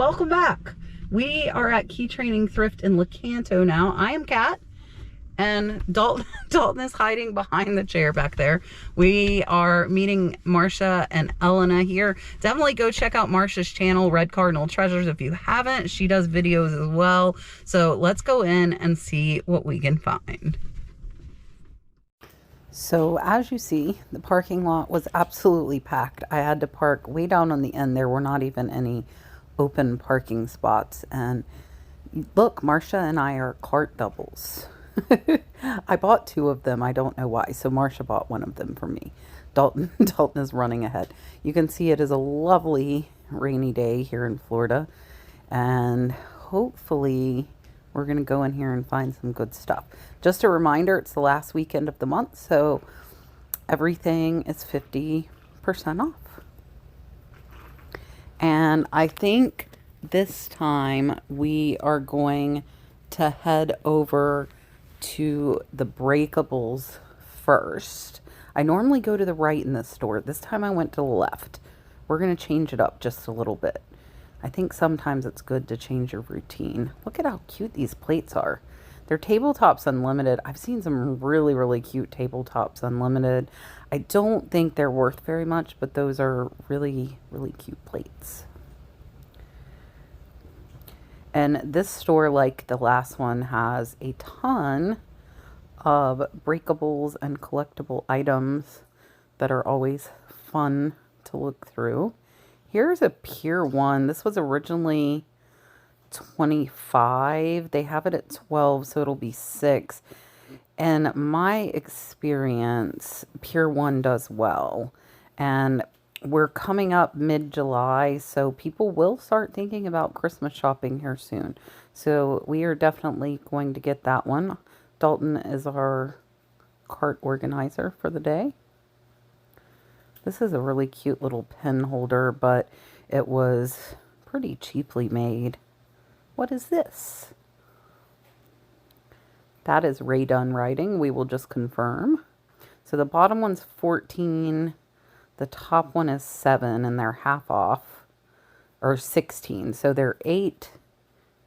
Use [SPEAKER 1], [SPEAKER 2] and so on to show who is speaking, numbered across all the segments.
[SPEAKER 1] welcome back. We are at Key Training Thrift in Lecanto now. I am Kat, and Dalton is hiding behind the chair back there. We are meeting Marcia and Elena here. Definitely go check out Marcia's channel, Red Cardinal Treasures, if you haven't. She does videos as well. So let's go in and see what we can find. So as you see, the parking lot was absolutely packed. I had to park way down on the end. There were not even any open parking spots. And look, Marcia and I are cart doubles. I bought 2 of them. I don't know why. So Marcia bought 1 of them for me. Dalton is running ahead. You can see it is a lovely rainy day here in Florida. And hopefully we're going to go in here and find some good stuff. Just a reminder, it's the last weekend of the month, so everything is 50% off. And I think this time we are going to head over to the breakables first. I normally go to the right in this store. This time I went to the left. We're going to change it up just a little bit. I think sometimes it's good to change your routine. Look at how cute these plates are. They're Tabletops Unlimited. I've seen some really, really cute Tabletops Unlimited. I don't think they're worth very much, but those are really, really cute plates. And this store, like the last one, has a ton of breakables and collectible items that are always fun to look through. Here's a Pier 1. This was originally $25. They have it at $12, so it'll be $6. And my experience, Pier 1 does well. And we're coming up mid-July, so people will start thinking about Christmas shopping here soon. So we are definitely going to get that one. Dalton is our cart organizer for the day. This is a really cute little pen holder, but it was pretty cheaply made. What is this? That is Ray Dunn writing. We will just confirm. So the bottom one's 14. The top one is 7, and they're half off. Or 16. So they're 8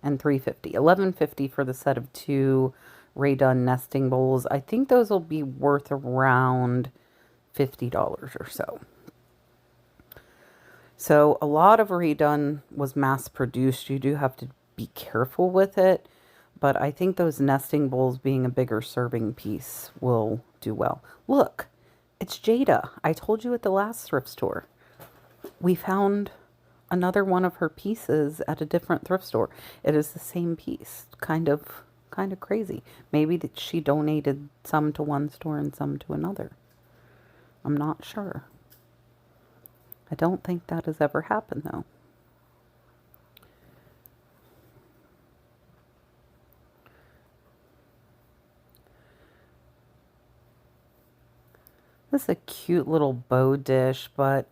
[SPEAKER 1] and $3.50. $11.50 for the set of 2 Ray Dunn nesting bowls. I think those will be worth around $50 or so. So a lot of Ray Dunn was mass produced. You do have to be careful with it, but I think those nesting bowls being a bigger serving piece will do well. Look, it's Jada. I told you at the last thrift store. We found another one of her pieces at a different thrift store. It is the same piece. Kind of crazy. Maybe that she donated some to one store and some to another. I'm not sure. I don't think that has ever happened, though. This is a cute little bow dish, but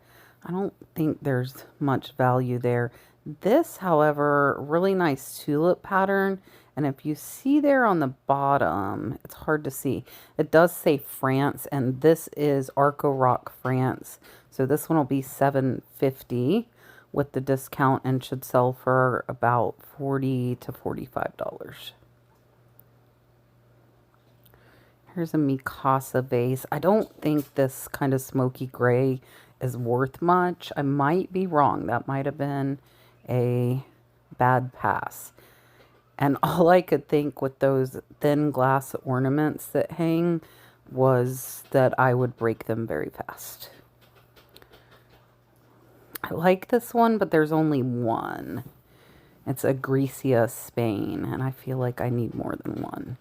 [SPEAKER 1] I don't think there's much value there. This, however, really nice tulip pattern. And if you see there on the bottom, it's hard to see. It does say France, and this is Arco Rock, France. So this one will be $7.50 with the discount and should sell for about $40 to $45. Here's a Mikasa vase. I don't think this kind of smoky gray is worth much. I might be wrong. That might have been a bad pass. And all I could think with those thin glass ornaments that hang was that I would break them very fast. I like this one, but there's only one. It's a Grecia, Spain, and I feel like I need more than one.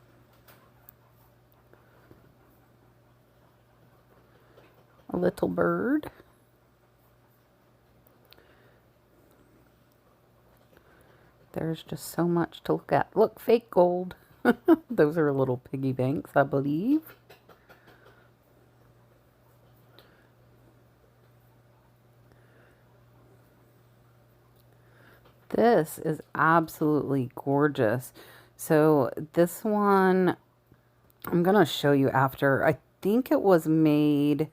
[SPEAKER 1] A little bird. There's just so much to look at. Look, fake gold. Those are little piggy banks, I believe. This is absolutely gorgeous. So this one, I'm going to show you after. I think it was made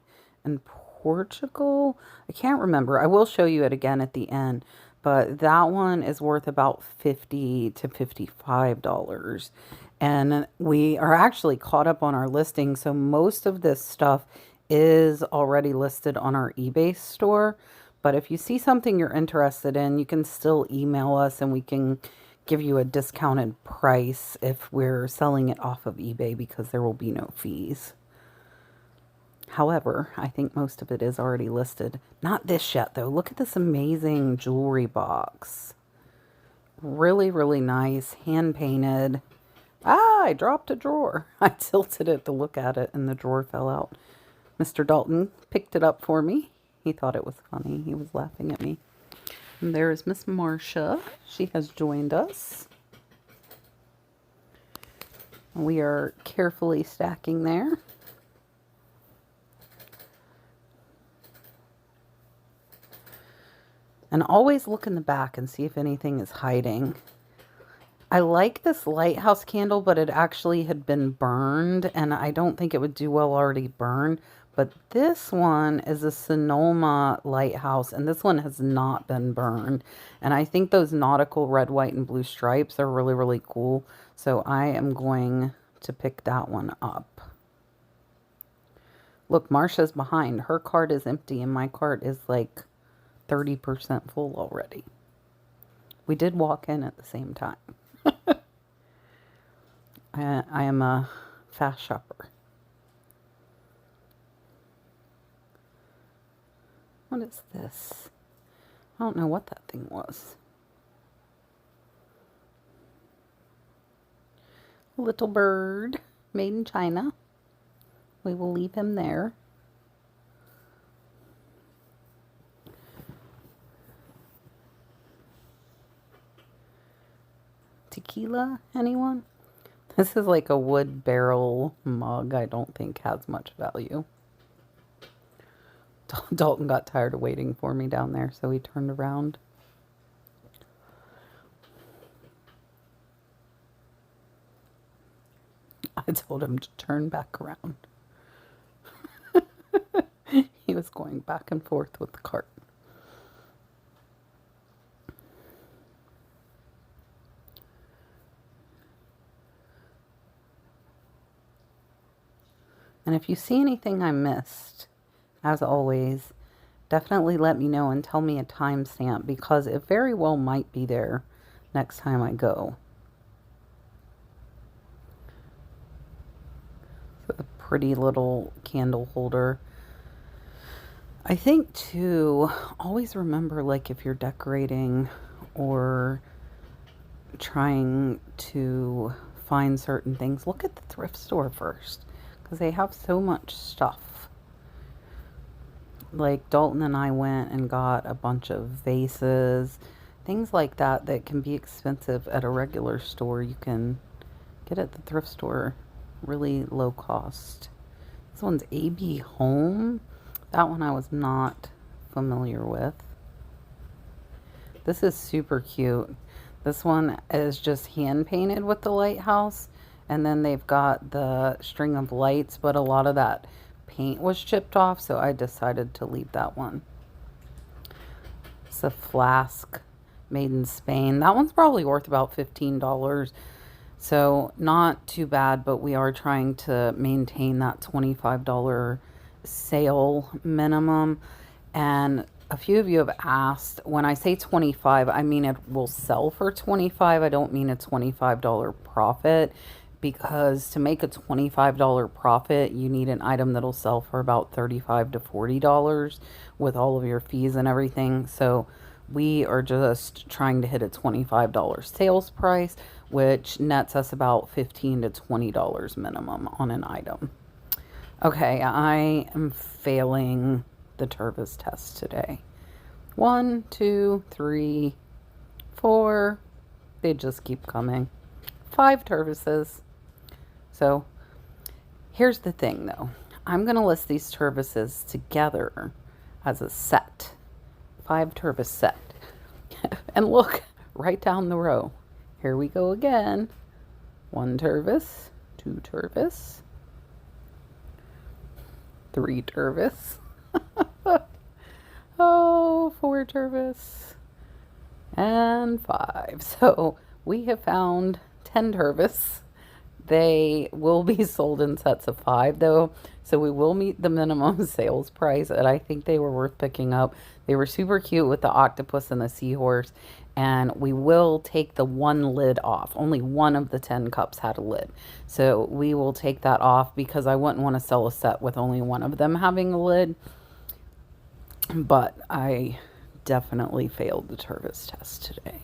[SPEAKER 1] in Portugal. I can't remember. I will show you it again at the end. but that one is worth about $50 to $55. And we are actually caught up on our listing, so most of this stuff is already listed on our eBay store. But if you see something you're interested in, you can still email us and we can give you a discounted price if we're selling it off of eBay because there will be no fees. However, I think most of it is already listed. Not this yet, though. Look at this amazing jewelry box. Really, really nice, hand-painted. Ah, I dropped a drawer. I tilted it to look at it, and the drawer fell out. Mr. Dalton picked it up for me. He thought it was funny. He was laughing at me. And there's Miss Marcia. She has joined us. We are carefully stacking there. And always look in the back and see if anything is hiding. I like this lighthouse candle, but it actually had been burned, and I don't think it would do well already burned. But this one is a Sonoma lighthouse, and this one has not been burned. And I think those nautical red, white, and blue stripes are really, really cool. So I am going to pick that one up. Look, Marsha's behind. Her cart is empty, and my cart is like 30% full already. We did walk in at the same time. I am a fast shopper. What is this? I don't know what that thing was. A little bird made in China. We will leave him there. Tequila, anyone? This is like a wood barrel mug. I don't think has much value. Dalton got tired of waiting for me down there, so he turned around. I told him to turn back around. He was going back and forth with the cart. And if you see anything I missed, as always, definitely let me know and tell me a timestamp because it very well might be there next time I go. So a pretty little candle holder. I think too, always remember like if you're decorating or trying to find certain things, look at the thrift store first because they have so much stuff. Like Dalton and I went and got a bunch of vases, things like that that can be expensive at a regular store. You can get at the thrift store really low cost. This one's AB Home. That one I was not familiar with. This is super cute. This one is just hand painted with the lighthouse, and then they've got the string of lights, but a lot of that paint was chipped off, so I decided to leave that one. It's a flask made in Spain. That one's probably worth about $15. So not too bad, but we are trying to maintain that $25 sale minimum. And a few of you have asked, when I say 25, I mean it will sell for 25. I don't mean a $25 profit, because to make a $25 profit, you need an item that'll sell for about $35 to $40 with all of your fees and everything. So we are just trying to hit a $25 sales price, which nets us about $15 to $20 minimum on an item. Okay, I am failing the Tervis test today. 1, 2, 3, 4. They just keep coming. 5 Tervises. So here's the thing though. I'm going to list these Tervises together as a set. 5 Tervis set. And look, right down the row. Here we go again. 1 Tervis, 2 Tervis, 3 Tervis. Oh, 4 Tervis, and 5. So we have found 10 Tervis. They will be sold in sets of 5 though, so we will meet the minimum sales price, and I think they were worth picking up. They were super cute with the octopus and the seahorse, and we will take the one lid off. Only one of the 10 cups had a lid, so we will take that off because I wouldn't want to sell a set with only one of them having a lid. But I definitely failed the Tervis test today.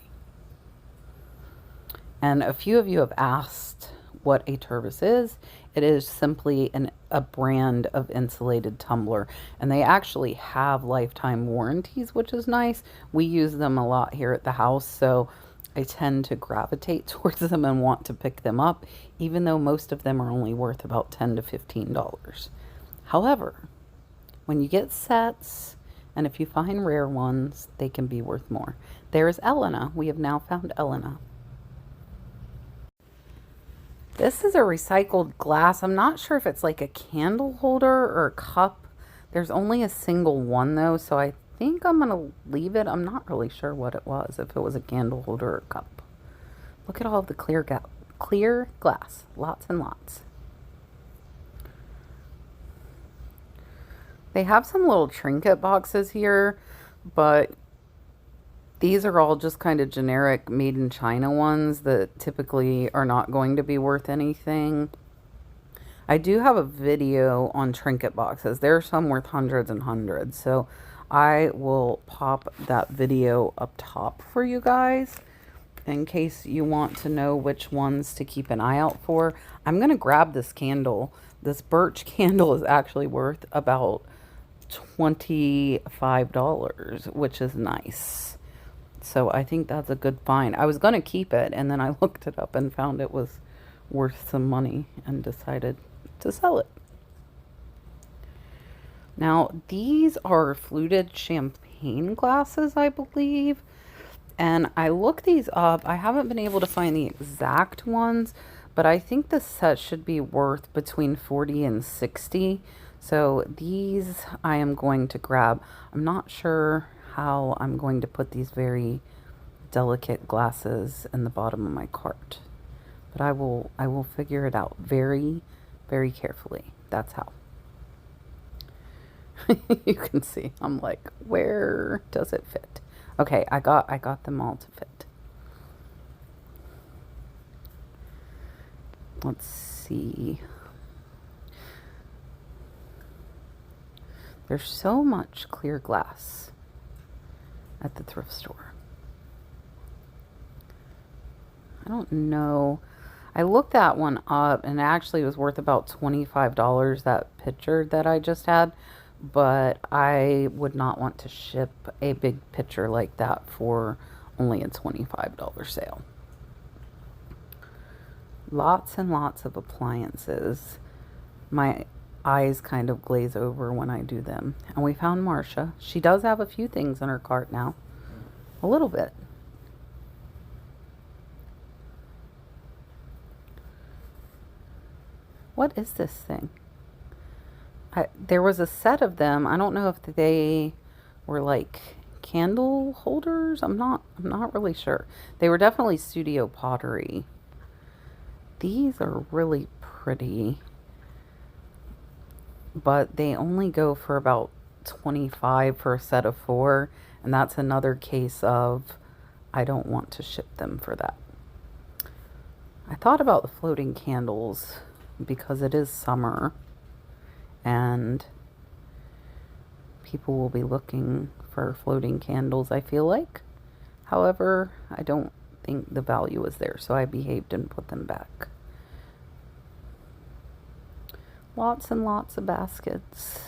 [SPEAKER 1] And a few of you have asked what a Tervis is. It is simply a brand of insulated tumbler, and they actually have lifetime warranties, which is nice. We use them a lot here at the house, so I tend to gravitate towards them and want to pick them up, even though most of them are only worth about $10 to $15. However, when you get sets, and if you find rare ones, they can be worth more. There's Elena. We have now found Elena. This is a recycled glass. I'm not sure if it's like a candle holder or a cup. There's only a single one though, so I think I'm going to leave it. I'm not really sure what it was, if it was a candle holder or a cup. Look at all of the clear glass. Lots and lots. They have some little trinket boxes here, but these are all just kind of generic made in China ones that typically are not going to be worth anything. I do have a video on trinket boxes. There are some worth hundreds and hundreds, so I will pop that video up top for you guys in case you want to know which ones to keep an eye out for. I'm going to grab this candle. This birch candle is actually worth about $25, which is nice. So I think that's a good find. I was going to keep it, and then I looked it up and found it was worth some money and decided to sell it. Now, these are fluted champagne glasses, I believe. And I looked these up. I haven't been able to find the exact ones, but I think the set should be worth between 40 and 60. So these I am going to grab. I'm not sure how I'm going to put these very delicate glasses in the bottom of my cart, but I will figure it out very, very carefully. That's how. You can see I'm like, where does it fit? Okay, I got them all to fit. Let's see. There's so much clear glass at the thrift store. I don't know. I looked that one up, and it actually was worth about $25, that picture that I just had, but I would not want to ship a big picture like that for only a $25 sale. Lots and lots of appliances. My eyes kind of glaze over when I do them. And we found Marcia. She does have a few things in her cart now. A little bit. What is this thing? There was a set of them. I don't know if they were like candle holders. I'm not really sure. They were definitely studio pottery. These are really pretty, but they only go for about $25 for a set of 4, and that's another case of I don't want to ship them for that. I thought about the floating candles because it is summer and people will be looking for floating candles, I feel like. However, I don't think the value is there, so I behaved and put them back. Lots and lots of baskets.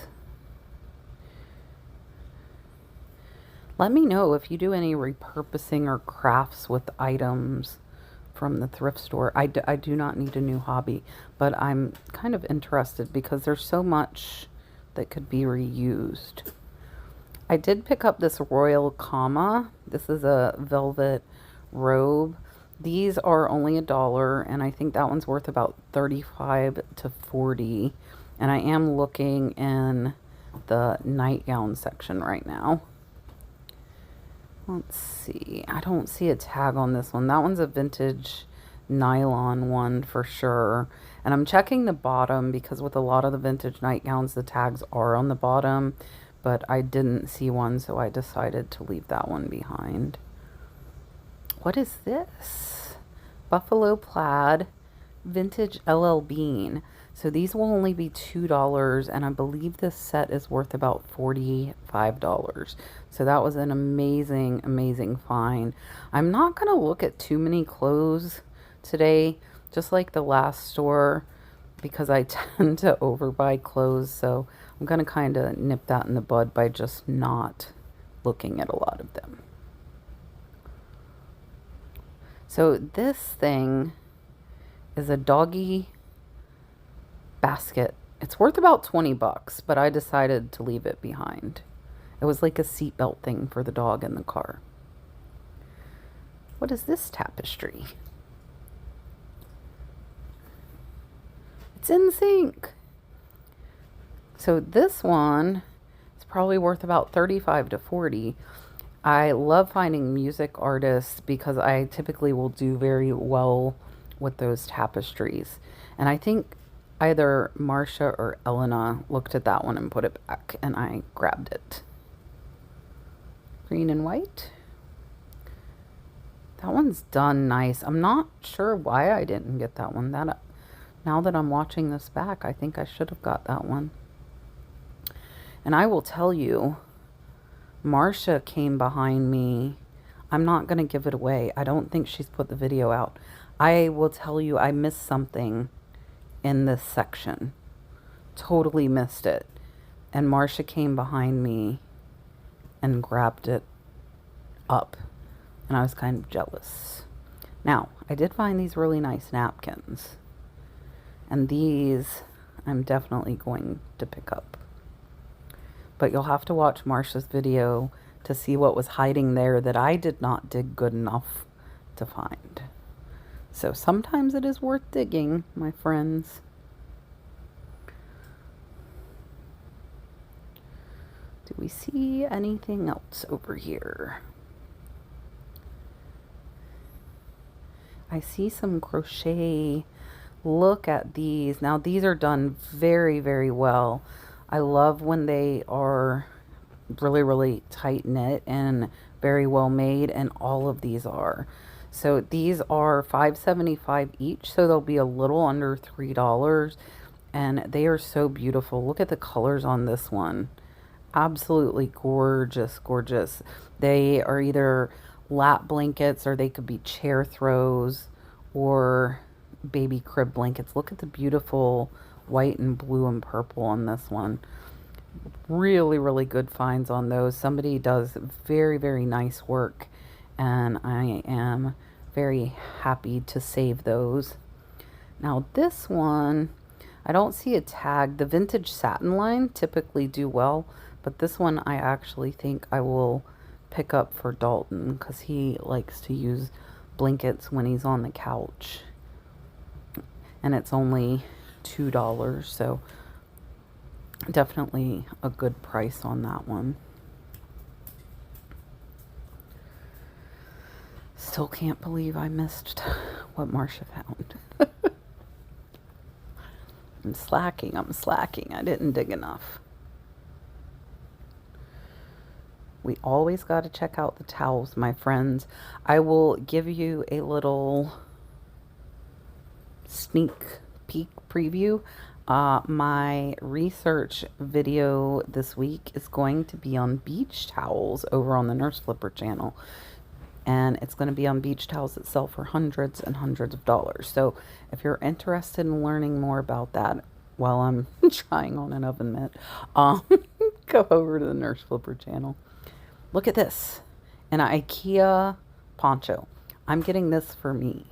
[SPEAKER 1] Let me know if you do any repurposing or crafts with items from the thrift store. I do not need a new hobby, but I'm kind of interested because there's so much that could be reused. I did pick up this Royal Comma. This is a velvet robe. These are only $1, and I think that one's worth about $35 to $40. And I am looking in the nightgown section right now. Let's see. I don't see a tag on this one. That one's a vintage nylon one for sure. And I'm checking the bottom because with a lot of the vintage nightgowns, the tags are on the bottom. But I didn't see one, so I decided to leave that one behind. What is this? Buffalo plaid vintage LL Bean. So these will only be $2, and I believe this set is worth about $45. So that was an amazing, amazing find. I'm not going to look at too many clothes today, just like the last store, because I tend to overbuy clothes. So I'm going to kind of nip that in the bud by just not looking at a lot of them. So this thing is a doggy basket. It's worth about 20 bucks, but I decided to leave it behind. It was like a seatbelt thing for the dog in the car. What is this tapestry? It's in sync. So this one is probably worth about 35 to 40. I love finding music artists because I typically will do very well with those tapestries. And I think either Marcia or Elena looked at that one and put it back, and I grabbed it. Green and white. That one's done nice. I'm not sure why I didn't get that one. Now that I'm watching this back, I think I should have got that one. And I will tell you, Marcia came behind me. I'm not going to give it away. I don't think she's put the video out. I will tell you, I missed something in this section. Totally missed it. And Marcia came behind me and grabbed it up. And I was kind of jealous. Now, I did find these really nice napkins. And these I'm definitely going to pick up. But you'll have to watch Marcia's video to see what was hiding there that I did not dig good enough to find. So sometimes it is worth digging, my friends. Do we see anything else over here? I see some crochet. Look at these. Now these are done very, very well. I love when they are really, really tight knit and very well made, and all of these are. So these are $5.75 each, so they'll be a little under $3, and they are so beautiful. Look at the colors on this one. Absolutely gorgeous, gorgeous. They are either lap blankets, or they could be chair throws, or baby crib blankets. Look at the beautiful white and blue and purple on this one. Really, really good finds on those. Somebody does very, very nice work, and I am very happy to save those. Now this one, I don't see a tag. The vintage satin line typically do well, but this one I actually think I will pick up for Dalton because he likes to use blankets when he's on the couch. And it's only $2, so definitely a good price on that one. Still can't believe I missed what Marcia found. I'm slacking. I didn't dig enough. We always got to check out the towels, my friends. I will give you a little sneak peek preview. My research video this week is going to be on beach towels over on the Nurse Flipper channel. And it's going to be on beach towels that sell for hundreds and hundreds of dollars. So if you're interested in learning more about that while I'm trying on an oven mitt, go over to the Nurse Flipper channel. Look at this, an IKEA poncho. I'm getting this for me.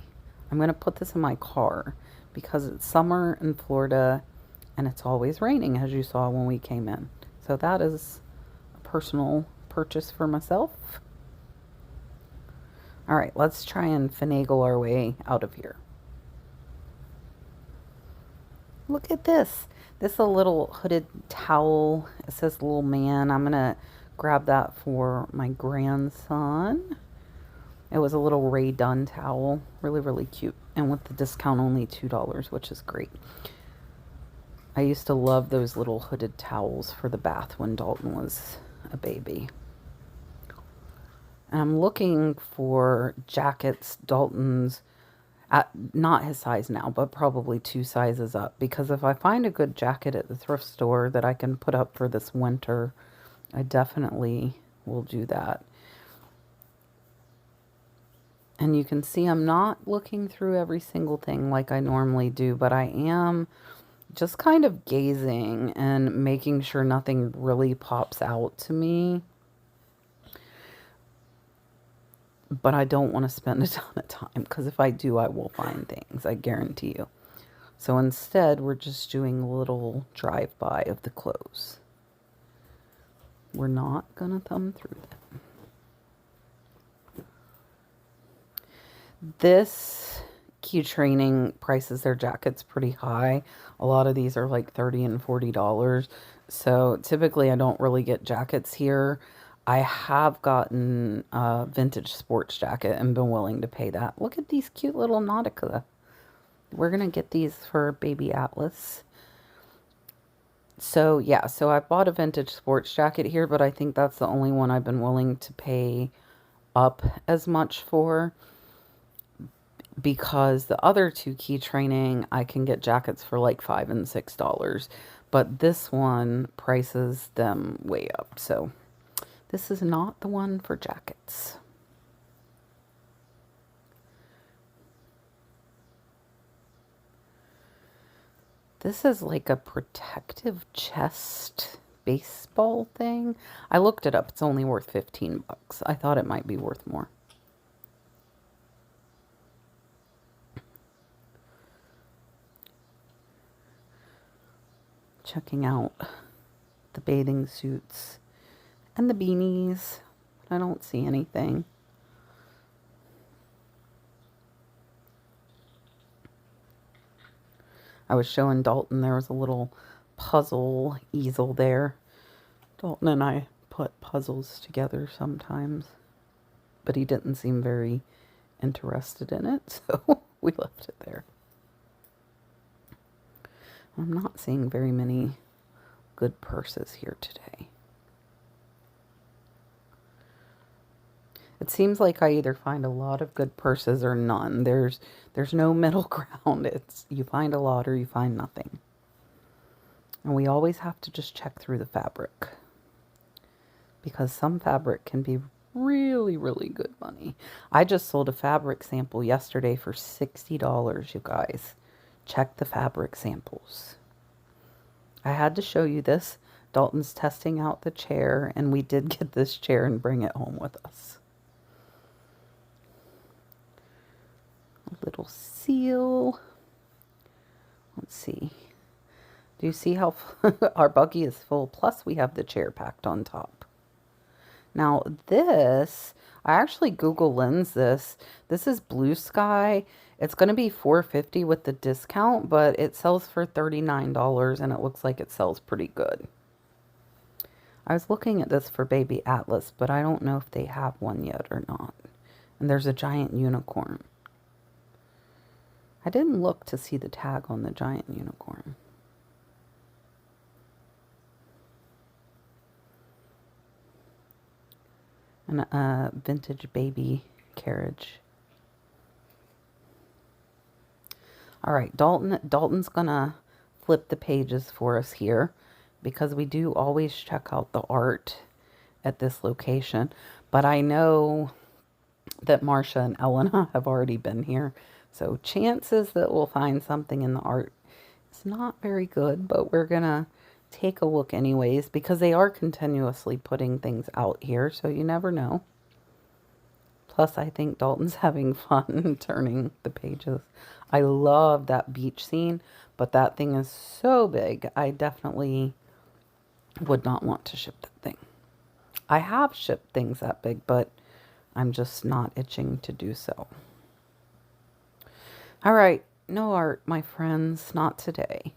[SPEAKER 1] I'm going to put this in my car because it's summer in Florida and it's always raining, as you saw when we came in. So that is a personal purchase for myself. All right, let's try and finagle our way out of here. Look at this. This is a little hooded towel. It says little man. I'm going to Grabbed that for my grandson. It was a little Ray Dunn towel. Really, really cute. And with the discount, only $2, which is great. I used to love those little hooded towels for the bath when Dalton was a baby. And I'm looking for jackets, Dalton's, at not his size now, but probably 2 sizes up. Because if I find a good jacket at the thrift store that I can put up for this winter, I definitely will do that. And you can see I'm not looking through every single thing like I normally do, but I am just kind of gazing and making sure nothing really pops out to me. But I don't want to spend a ton of time, because if I do, I will find things, I guarantee you. So instead, we're just doing a little drive-by of the clothes. We're not going to thumb through them. This Key Training prices their jackets pretty high. A lot of these are like $30 and $40. So typically I don't really get jackets here. I have gotten a vintage sports jacket and been willing to pay that. Look at these cute little Nautica. We're going to get these for baby Atlas. So yeah, so I bought a vintage sports jacket here, but I think that's the only one I've been willing to pay up as much for. Because the other two Key Training, I can get jackets for like $5 and $6. But this one prices them way up. So this is not the one for jackets. This is like a protective chest baseball thing. I looked it up. It's only worth 15 bucks. I thought it might be worth more. Checking out the bathing suits and the beanies. I don't see anything. I was showing Dalton there was a little puzzle easel there. Dalton and I put puzzles together sometimes, but he didn't seem very interested in it, so we left it there. I'm not seeing very many good purses here today. It seems like I either find a lot of good purses or none. There's no middle ground. It's you find a lot or you find nothing. And we always have to just check through the fabric, because some fabric can be really, really good money. I just sold a fabric sample yesterday for $60, you guys. Check the fabric samples. I had to show you this. Dalton's testing out the chair, and we did get this chair and bring it home with us. A little seal. Let's see. Do you see how our buggy is full? Plus, we have the chair packed on top. Now, this, I actually Google Lens this. This is Blue Sky. It's going to be $4.50 with the discount, but it sells for $39, and it looks like it sells pretty good. I was looking at this for baby Atlas, but I don't know if they have one yet or not. And there's a giant unicorn. I didn't look to see the tag on the giant unicorn. And a vintage baby carriage. All right, Dalton's gonna flip the pages for us here, because we do always check out the art at this location. But I know that Marcia and Elena have already been here, so chances that we'll find something in the art is not very good, but we're gonna take a look anyways, because they are continuously putting things out here, so you never know. Plus, I think Dalton's having fun turning the pages. I love that beach scene, but that thing is so big, I definitely would not want to ship that thing. I have shipped things that big, but I'm just not itching to do so. All right, no art, my friends, not today.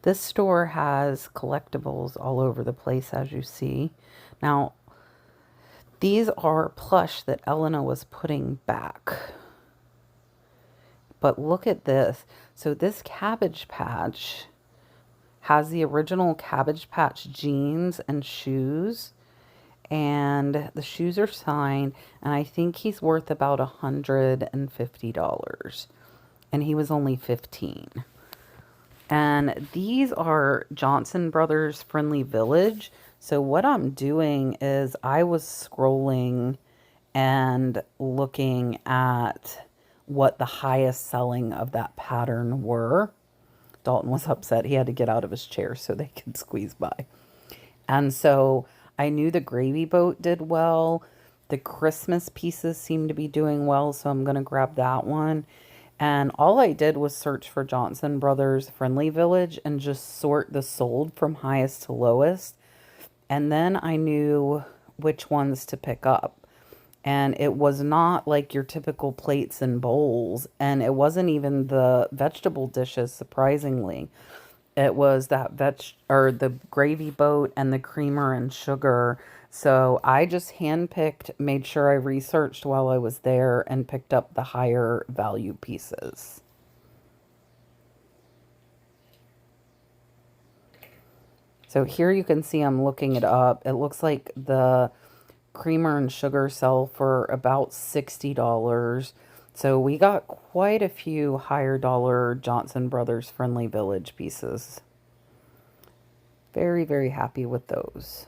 [SPEAKER 1] This store has collectibles all over the place, as you see. Now, these are plush that Elena was putting back. But look at this. So this Cabbage Patch has the original Cabbage Patch jeans and shoes. And the shoes are signed. And I think he's worth about $150. And he was only 15. And these are Johnson Brothers Friendly Village. So what I'm doing is I was scrolling and looking at what the highest selling of that pattern were. Dalton was upset. He had to get out of his chair so they could squeeze by. And so I knew the Gravy Boat did well. The Christmas pieces seem to be doing well, so I'm going to grab that one. And all I did was search for Johnson Brothers Friendly Village and just sort the sold from highest to lowest. And then I knew which ones to pick up. And it was not like your typical plates and bowls. And it wasn't even the vegetable dishes, surprisingly. It was that the Gravy Boat and the creamer and sugar. So I just handpicked, made sure I researched while I was there, and picked up the higher value pieces. So here you can see I'm looking it up. It looks like the creamer and sugar sell for about $60. So we got quite a few higher dollar Johnson Brothers Friendly Village pieces. Very, very happy with those.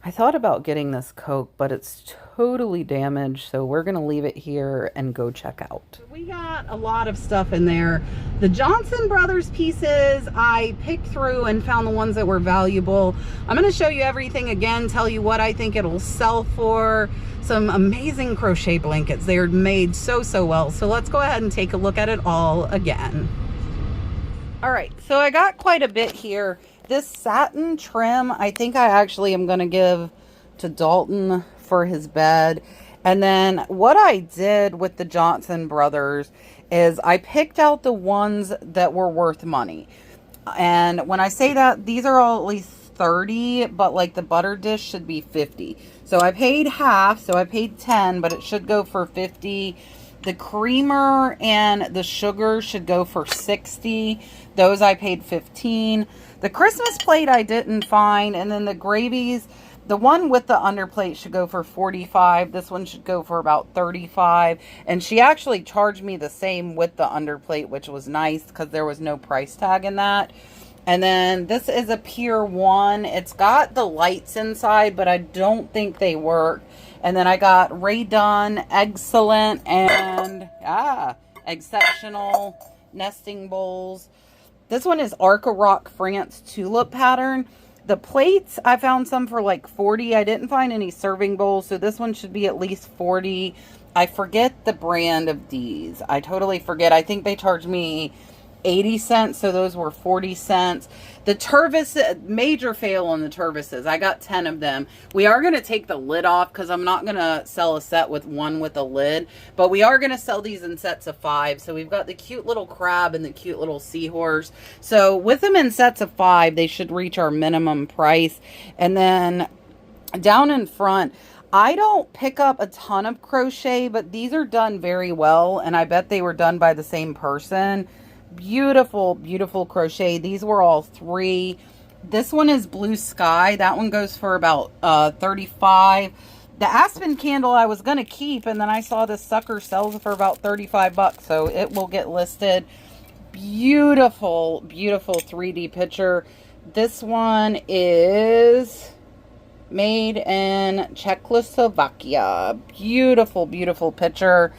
[SPEAKER 1] I thought about getting this Coke, but it's totally damaged, so we're going to leave it here and go check out. We got a lot of stuff in there. The Johnson Brothers pieces, I picked through and found the ones that were valuable. I'm going to show you everything again, tell you what I think it'll sell for. Some amazing crochet blankets. They are made so well. So let's go ahead and take a look at it all again. All right, so I got quite a bit here. This satin trim, I think I actually am going to give to Dalton for his bed. And then what I did with the Johnson Brothers is I picked out the ones that were worth money. And when I say that, these are all at least 30, but like the butter dish should be 50. So I paid half, so I paid 10, but it should go for 50. The creamer and the sugar should go for 60. Those I paid 15. The Christmas plate I didn't find. And then the gravies, the one with the underplate should go for 45. This one should go for about 35. And she actually charged me the same with the underplate, which was nice because there was no price tag in that. And then this is a Pier 1. It's got the lights inside, but I don't think they work. And then I got Ray Dunn, Excellent, and Exceptional nesting bowls. This one is Arca Rock France tulip pattern. The plates, I found some for like 40. I didn't find any serving bowls, so this one should be at least 40. I forget the brand of these. I totally forget. I think they charged me 80 cents, so those were 40 cents. The Tervis, major fail on the Tervises. I got 10 of them. We are going to take the lid off because I'm not going to sell a set with one with a lid, but we are going to sell these in sets of 5. So we've got the cute little crab and the cute little seahorse. So with them in sets of 5, they should reach our minimum price. And then down in front, I don't pick up a ton of crochet, but these are done very well, and I bet they were done by the same person. Beautiful, beautiful crochet. These were all 3. This one is Blue Sky. That one goes for about 35. The Aspen candle I was going to keep, and then I saw this sucker sells for about 35 bucks, so it will get listed. Beautiful, beautiful 3D picture. This one is made in Czechoslovakia. Beautiful, beautiful picture.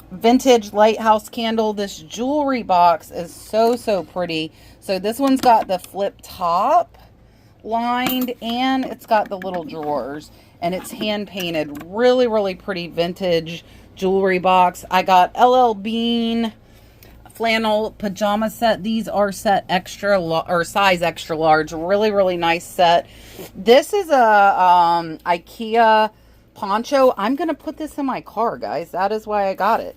[SPEAKER 1] Vintage lighthouse candle. This jewelry box is so pretty. So this one's got the flip top lined, and it's got the little drawers, and it's hand painted. Really pretty vintage jewelry box. I got LL Bean flannel pajama set. These are set extra or size extra large. Really nice set. This is a IKEA poncho. I'm going to put this in my car, guys. That is why I got it.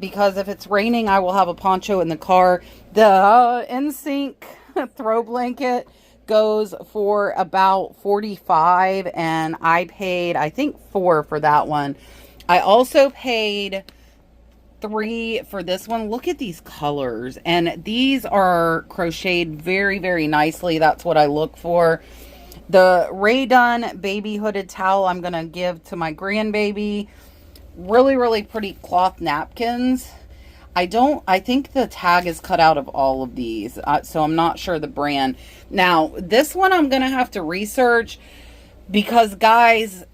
[SPEAKER 1] because if it's raining, I will have a poncho in the car. The NSYNC throw blanket goes for about 45, and I paid, I think, 4 for that one. I also paid 3 for this one. Look at these colors, and these are crocheted very, very nicely. That's what I look for. The Rae Dunn baby hooded towel I'm gonna give to my grandbaby. Really, really pretty cloth napkins. I think the tag is cut out of all of these, so I'm not sure the brand. Now, this one I'm going to have to research because, guys,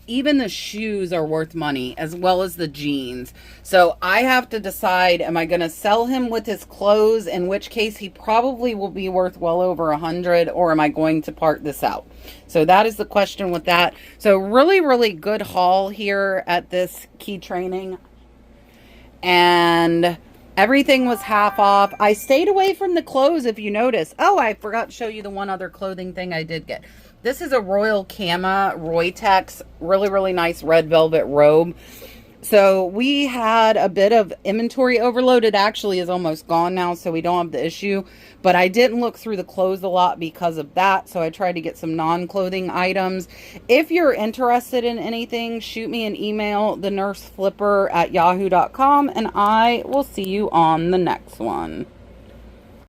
[SPEAKER 1] even the shoes are worth money as well as the jeans. So I have to decide, am I going to sell him with his clothes, in which case he probably will be worth well over 100, or am I going to part this out? So that is the question with that. So really, really good haul here at this key training. And everything was half off. I stayed away from the clothes, if you notice. Oh, I forgot to show you the one other clothing thing I did get. This is a Royal Cama Roytex, really, really nice red velvet robe. So we had a bit of inventory overload. It actually is almost gone now, so we don't have the issue. But I didn't look through the clothes a lot because of that, so I tried to get some non-clothing items. If you're interested in anything, shoot me an email, thenurseflipper@yahoo.com, and I will see you on the next one.